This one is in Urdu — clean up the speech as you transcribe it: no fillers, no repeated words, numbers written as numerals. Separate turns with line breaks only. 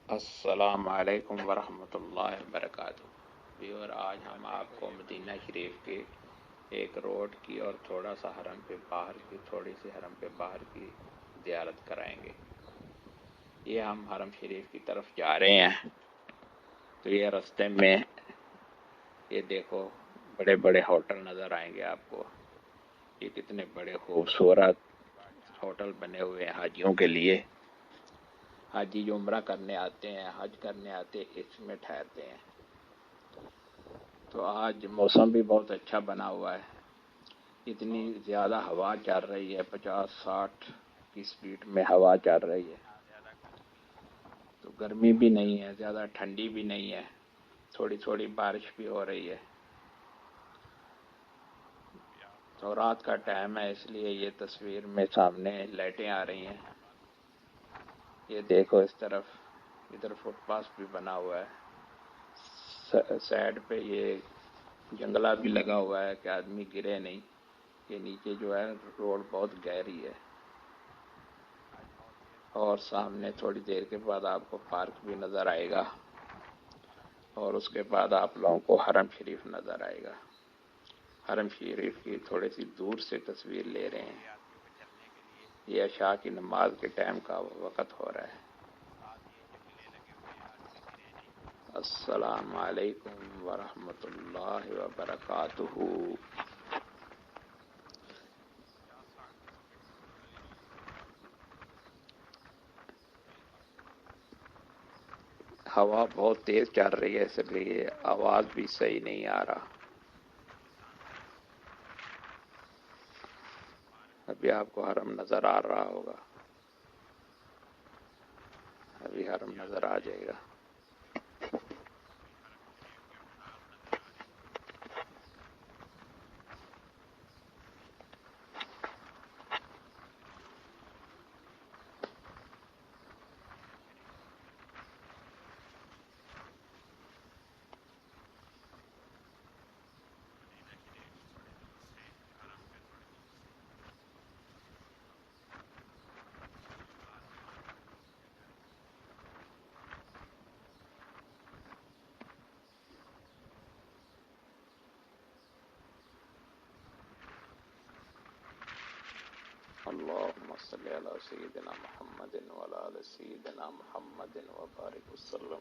السلام علیکم ورحمۃ اللہ وبرکاتہ۔ اور آج ہم آپ کو مدینہ شریف کے ایک روڈ کی اور تھوڑا سا حرم پہ باہر کی تھوڑی سی حرم پہ باہر کی زیارت کرائیں گے۔ یہ ہم حرم شریف کی طرف جا رہے ہیں تو یہ راستے میں یہ دیکھو بڑے بڑے ہوٹل نظر آئیں گے آپ کو۔ یہ کتنے بڑے خوبصورت ہوٹل بنے ہوئے ہیں حاجیوں کے لیے۔ حاجی جو عمرہ کرنے آتے ہیں، حج کرنے آتے ہیں، اس میں ٹھہرتے ہیں۔ تو آج موسم بھی بہت اچھا بنا ہوا ہے۔ اتنی زیادہ ہوا چل رہی ہے، 50-60 کی سپیڈ میں ہوا چل رہی ہے۔ تو گرمی بھی نہیں ہے، زیادہ ٹھنڈی بھی نہیں ہے، تھوڑی تھوڑی بارش بھی ہو رہی ہے۔ تو رات کا ٹائم ہے، اس لیے یہ تصویر میں سامنے لائٹیں آ رہی ہیں۔ یہ دیکھو اس طرف، ادھر فٹ پاث بھی بنا ہوا ہے، سائڈ پہ یہ جنگلہ بھی لگا ہوا ہے کہ آدمی گرے نہیں۔ یہ نیچے جو ہے روڈ بہت گہری ہے، اور سامنے تھوڑی دیر کے بعد آپ کو پارک بھی نظر آئے گا، اور اس کے بعد آپ لوگوں کو حرم شریف نظر آئے گا۔ حرم شریف کی تھوڑی سی دور سے تصویر لے رہے ہیں۔ یہ عشاء کی نماز کے ٹائم کا وقت ہو رہا ہے۔ السلام علیکم ورحمۃ اللہ وبرکاتہ۔ ہوا بہت تیز چل رہی ہے، اس لیے آواز بھی صحیح نہیں آ رہا۔ ابھی آپ کو حرم نظر آ رہا ہوگا، ابھی حرم نظر آ جائے گا۔ اللہم صلی علی سیدنا محمد وعلی آل سیدنا محمد وبارک وسلم۔